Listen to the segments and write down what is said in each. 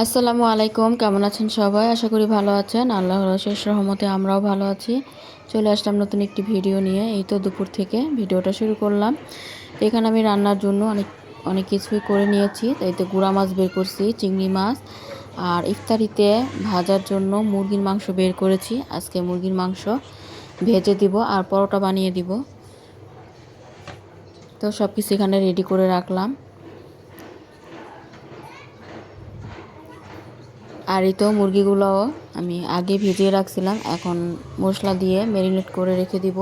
আসসালামু আলাইকুম, কেমন আছেন সবাই? আশা করি ভালো আছেন। আল্লাহর অশেষ রহমতে আমরাও ভালো আছি। চলে আসলাম নতুন একটি ভিডিও নিয়ে। এই তো দুপুর থেকে ভিডিওটা শুরু করলাম। তো এখানে আমি রান্নার জন্য অনেক অনেক কিছুই করে নিয়েছি। তাই তো গুঁড়া মাছ বের করছি, চিংড়ি মাছ। আর ইফতারিতে ভাজার জন্য মুরগির মাংস বের করেছি। আজকে মুরগির মাংস ভেজে দিব আর পরোটা বানিয়ে দিব। তো সব কিছু এখানে রেডি করে রাখলাম। আর এই তো মুরগিগুলোও আমি আগে ভিজিয়ে রাখছিলাম, এখন মশলা দিয়ে ম্যারিনেট করে রেখে দিব।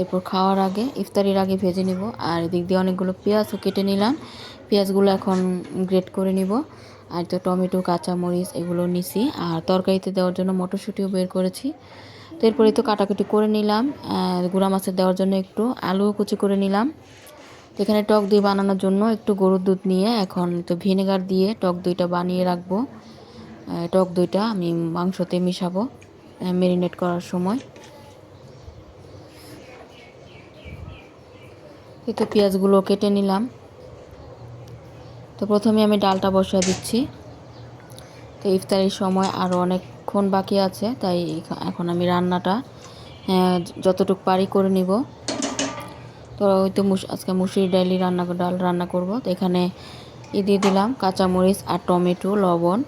এরপর খাওয়ার আগে, ইফতারির আগে ভেজে নিব। আর এদিক দিয়ে অনেকগুলো পেঁয়াজও কেটে নিলাম, পেঁয়াজগুলো এখন গ্রেট করে নিব। আর তো টমেটো, কাঁচামরিচ এগুলো নিছি। আর তরকারিতে দেওয়ার জন্য মটরশুঁটিও বের করেছি। তো এরপরে তো কাটাকুটি করে নিলাম। গুঁড়া মাছের দেওয়ার জন্য একটু আলুও কুচি করে নিলাম। তো এখানে টক দই বানানোর জন্য একটু গরুর দুধ নিয়ে এখন তো ভিনেগার দিয়ে টক দইটা বানিয়ে রাখবো। টক দইটা আমি মাংসতে মিশাবো ম্যারিনেট করার সময়। এই তো পেঁয়াজগুলো কেটে নিলাম। তো প্রথমে আমি ডালটা বসিয়ে দিচ্ছি। তো ইফতারির সময় আরও অনেকক্ষণ বাকি আছে, তাই এখন আমি রান্নাটা যতটুকু পারি করে নিব। তো ওই তো আজকে মুসুরি ডাল রান্না করব। তো এখানে দিয়ে দিলাম কাঁচামরিচ আর টমেটো, লবণ।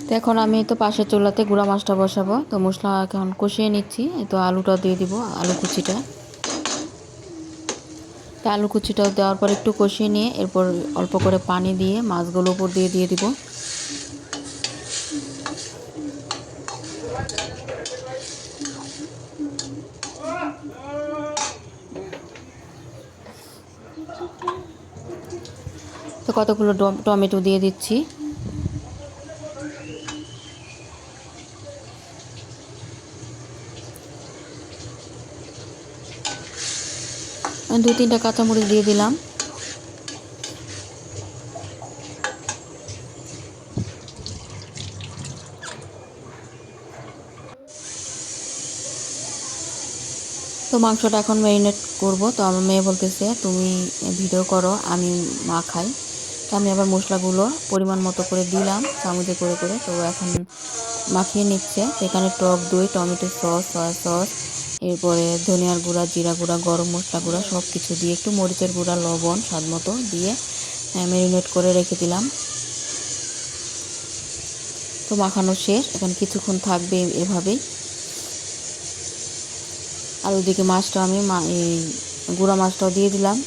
তো এখন আমি তো পাশের চুলাতে গুঁড়া মাছটা বসাবো। তো মশলা এখন কষিয়ে নিচ্ছি। তো আলুটা দিয়ে দিব, আলু কুচিটা। তো আলু কুচিটাও দেওয়ার পর একটু কষিয়ে নিয়ে এরপর অল্প করে পানি দিয়ে মাছগুলো উপর দিয়ে দিব। তো কতগুলো টমেটো দিয়ে দিচ্ছি। দু তিনটা কাঁচামরিচ দিয়ে দিলাম। তো মাংসটা এখন ম্যারিনেট করব। তো আমার মেয়ে বলতেছে তুমি ভিডিও করো, আমি মা খাই। তো আমি আবার মশলাগুলো পরিমাণ মতো করে দিলাম চামচে করে করে। তো এখন মাখিয়ে নিচ্ছে। এখানে টক দই, টমেটো সস, সয়া সস, এরপরে ধনিয়ার গুঁড়া, জিরা গুঁড়া, গরম মশলা গুঁড়া সব কিছু দিয়ে একটু মরিচের গুঁড়া, লবণ স্বাদ মতো দিয়ে ম্যারিনেট করে রেখে দিলাম। তো মাখানো শেষ, এখন কিছুক্ষণ থাকবে এভাবেই। আর ওইদিকে মাছটা আমি এই গুঁড়া মাছটাও দিয়ে দিলাম।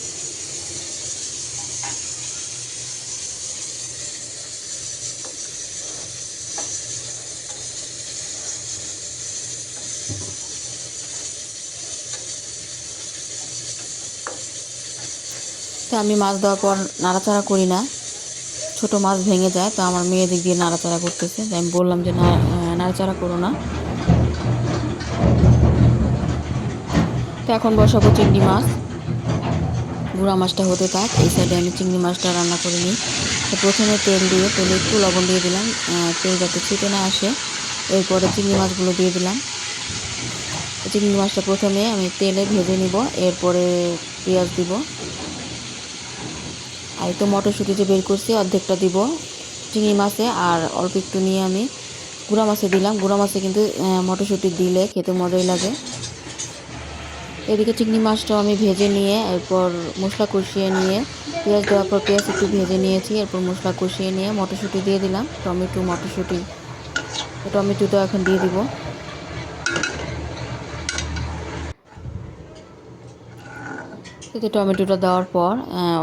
তো আমি মাছ দেওয়ার পর নাড়াচাড়া করি না, ছোট মাছ ভেঙে যায়। তো আমার মেয়ে দিক দিয়ে নাড়াচাড়া করতেছে, তাই আমি বললাম যে নাড়াচাড়া করো না। তো এখন বসাবো চিংড়ি মাছ। গুঁড়া মাছটা হতে থাক, এই সাইডে আমি চিংড়ি মাছটা রান্না করে নিই। তো প্রথমে তেলে একটু লবণ দিয়ে দিলাম, তেল যাতে ছিটে না আসে। এরপরে চিংড়ি মাছগুলো দিয়ে দিলাম। চিংড়ি মাছটা প্রথমে আমি তেলে ভেজে নিব, এরপরে পেঁয়াজ দিব। আর একটু মটরশুঁটি যে বের করছি অর্ধেকটা দিব চিংড়ি মাছে, আর অল্প একটু নিয়ে আমি গুঁড়া মাছে দিলাম। গুঁড়া মাছে কিন্তু মটরশুঁটি দিলে খেতে মজাই লাগে। এদিকে চিংড়ি মাছটাও আমি ভেজে নিয়ে এরপর মশলা কষিয়ে নিয়ে পেঁয়াজ দেওয়ার পর পেঁয়াজ একটু ভেজে নিয়েছি। এরপর মশলা কষিয়ে নিয়ে মটরশুঁটি দিয়ে দিলাম, টমেটো, মটরশুঁটি। টমেটোটা এখন দিয়ে দিব। এতে টমেটোটা দেওয়ার পর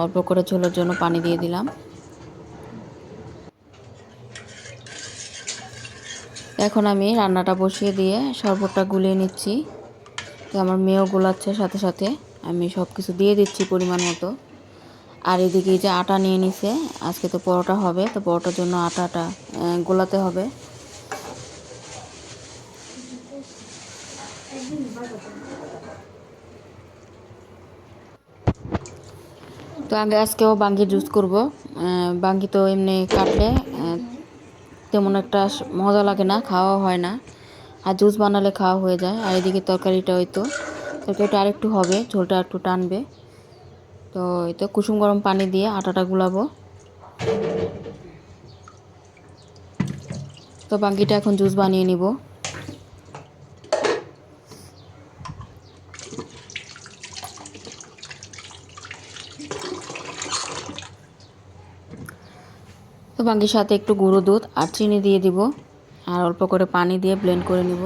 অল্প করে ঝোলের জন্য পানি দিয়ে দিলাম। এখন আমি রান্নাটা বসিয়ে দিয়ে শরবতটা গুলিয়ে নিচ্ছি। তো আমার মেয়েও গোলাচ্ছে সাথে সাথে, আমি সব কিছু দিয়ে দিচ্ছি পরিমাণ মতো। আর এদিকে যে আটা নিয়ে নিছে, আজকে তো পরোটা হবে, তো পরোটার জন্য আটাটা গোলাতে হবে। আগে আজকেও বাঙ্গি জুস করব। বাঙ্গি তো এমনি কাটলে তেমন একটা মজা লাগে না, খাওয়া হয় না, আর জুস বানালে খাওয়া হয়ে যায়। আর এদিকে তরকারিটা তরকারিটা আরেকটু হবে, ঝোলটা একটু টানবে। তো এই তো কুসুম গরম পানি দিয়ে আটাটা গুলাবো। তো বাঙ্গিটা এখন জুস বানিয়ে নিব। তো বাঙ্গির সাথে একটু গুঁড়ো দুধ আর চিনি দিয়ে দিব, আর অল্প করে পানি দিয়ে ব্লেন্ড করে নিব।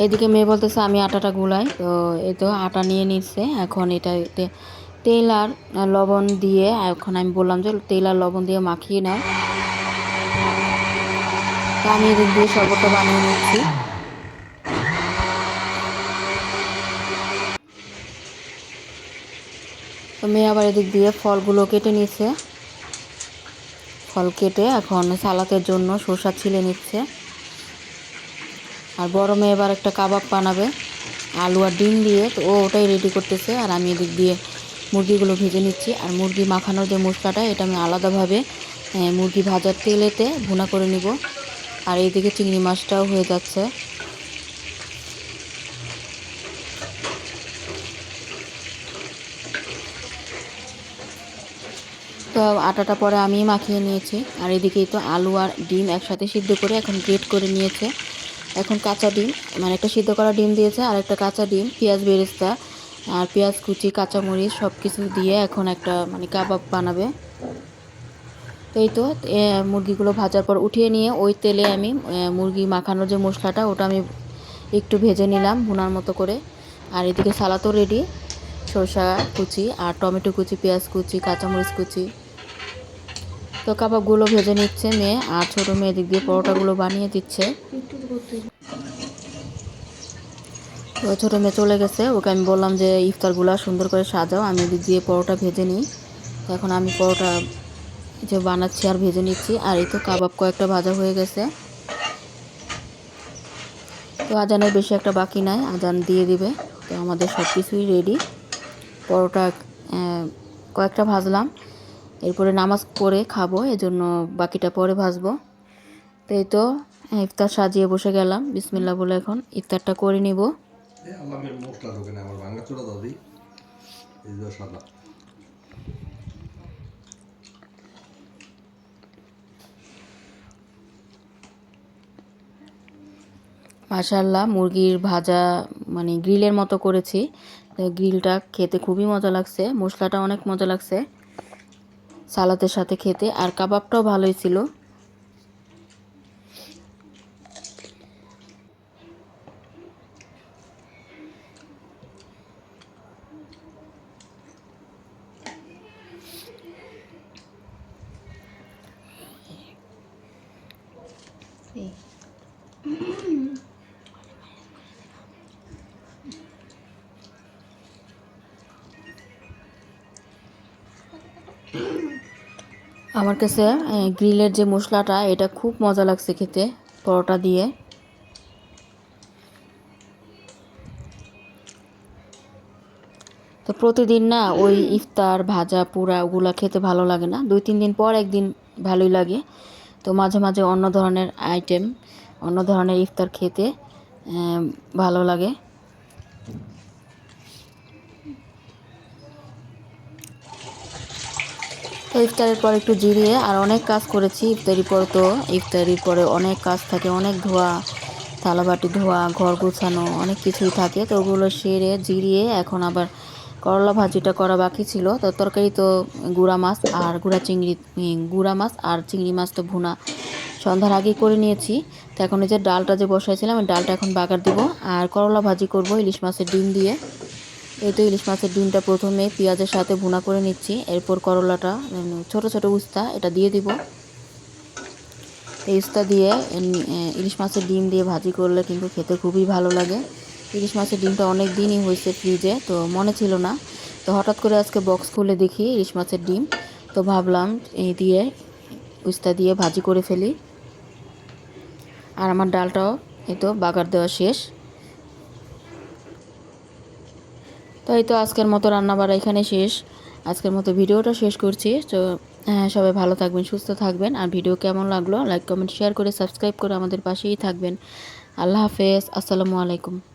এইদিকে মেয়ে বলতেছে আমি আটাটা গুলাই। তো এই তো আটা নিয়ে নিচ্ছে। এখন এটাতে তেল আর লবণ দিয়ে, এখন আমি বললাম যে তেল আর লবণ দিয়ে মাখিয়ে নাও। তা আমি এদিক দিয়ে শরবতটা বানিয়ে নিচ্ছি। তো মেয়ে আবার এদিক দিয়ে ফলগুলো কেটে নিচ্ছে। ফল কেটে এখন সালাতের জন্য শসা ছিলে নিচ্ছে। আর বড় মেয়ে এবার একটা কাবাব বানাবে আলু আর ডিম দিয়ে, তো ও ওটাই রেডি করতেছে। আর আমি এদিক দিয়ে মুরগিগুলো ভেজে নিচ্ছি। আর মুরগি মাখানোর যে মশলাটা, এটা আমি আলাদাভাবে মুরগি ভাজার তেলেতে ভুনা করে নিব। আর এইদিকে চিংড়ি মাছটাও হয়ে যাচ্ছে। তো আটাটা পরে আমি মাখিয়ে নিয়েছি। আর এদিকেই তো আলু আর ডিম একসাথে সিদ্ধ করে এখন গ্রেট করে নিয়েছে। এখন কাঁচা ডিম, মানে একটা সিদ্ধ করা ডিম দিয়েছে আর একটা কাঁচা ডিম, পেঁয়াজ বেরেস্তা আর পেঁয়াজ কুচি, কাঁচামরিচ সব কিছু দিয়ে এখন একটা মানে কাবাব বানাবে। তো এই তো মুরগিগুলো ভাজার পর উঠিয়ে নিয়ে ওই তেলে আমি মুরগি মাখানোর যে মশলাটা, ওটা আমি একটু ভেজে নিলাম ভুনার মতো করে। আর এদিকে সালাদও রেডি, শসা কুচি আর টমেটো কুচি, পেঁয়াজ কুচি, কাঁচামরিচ কুচি। তো কাবাবগুলো ভেজে নিচ্ছে মেয়ে, আর ছোটো মেয়ে দিক দিয়ে পরোটাগুলো বানিয়ে দিচ্ছে। তো ছোটো মেয়ে চলে গেছে, ওকে আমি বললাম যে ইফতারগুলো সুন্দর করে সাজাও, আমি দিক দিয়ে পরোটা ভেজে নিই। তো এখন আমি পরোটা যে বানাচ্ছি আর ভেজে নিচ্ছি। আর এই তো কাবাব কয়েকটা ভাজা হয়ে গেছে। তো আজানের বেশি একটা বাকি নাই, আজান দিয়ে দিবে। তো আমাদের সব কিছুই রেডি। পরোটা কয়েকটা ভাজলাম, এরপরে নামাজ পড়ে খাবো, এজন্য বাকিটা পরে ভাজবো। তো এই তো ইফতার সাজিয়ে বসে গেলাম, বিসমিল্লাহ বলে এখন ইফতারটা করে নিব। মাশাআল্লাহ, মুরগির ভাজা মানে গ্রিলের মতো করেছি। গ্রিলটা খেতে খুবই মজা লাগছে, মশলাটা অনেক মজা লাগছে সালাদের সাথে খেতে। আর কাবাবটাও ভালোই ছিল। আমার কাছে গ্রিলের যে মশলাটা, এটা খুব মজা লাগছে খেতে পরোটা দিয়ে। তো প্রতিদিন না ওই ইফতার ভাজা পোড়া ওগুলা খেতে ভালো লাগে না, 2-3 দিন পর একদিন ভালোই লাগে। তো মাঝে মাঝে অন্য ধরনের আইটেম, অন্য ধরনের ইফতার খেতে ভালো লাগে। তো ইফতারের পর একটু জিরিয়ে, আর অনেক কাজ করেছি ইফতারির পর। তো ইফতারির পরে অনেক কাজ থাকে, অনেক ধোয়া, থালাবাটি ধোয়া, ঘর গোছানো, অনেক কিছুই থাকে। তো ওগুলো সেরে জিরিয়ে এখন আবার করলা ভাজিটা করা বাকি ছিল। তো তরকারি তো গুঁড়া মাছ আর গুঁড়া মাছ আর চিংড়ি মাছ তো ভুনা সন্ধ্যার আগেই করে নিয়েছি। তো এখন এই যে ডালটা যে বসাইছিলাম, ডালটা এখন বাগার দিব। আর করলা ভাজি করব ইলিশ মাছের ডিম দিয়ে। এই তো ইলিশ মাছের ডিমটা প্রথমে পেঁয়াজের সাথে ভুনা করে নিচ্ছি, এরপর করলাটা ছোট ছোট উস্তা এটা দিয়ে দিব। এই উস্তা দিয়ে ইলিশ মাছের ডিম দিয়ে ভাজি করলে কিন্তু খেতে খুবই ভালো লাগে। ইলিশ মাছের ডিমটা অনেক দিনই হয়েছে ফ্রিজে, তো মনে ছিল না। তো হঠাৎ করে আজকে বক্স খুলে দেখি ইলিশ মাছের ডিম, তো ভাবলাম এই দিয়ে উস্তা দিয়ে ভাজি করে ফেলি। আর আমার ডালটাও এই তো বাগার দেওয়া শেষ। তো এই তো আজকের মতো রান্নাবাড়া এখানে শেষ। আজকের মতো ভিডিওটা শেষ করছি। তো হ্যাঁ, সবাই ভালো থাকবেন, সুস্থ থাকবেন। আর ভিডিও কেমন লাগলো লাইক কমেন্ট শেয়ার করে সাবস্ক্রাইব করে আমাদের পাশেই থাকবেন। আল্লাহ হাফেজ, আসসালামু আলাইকুম।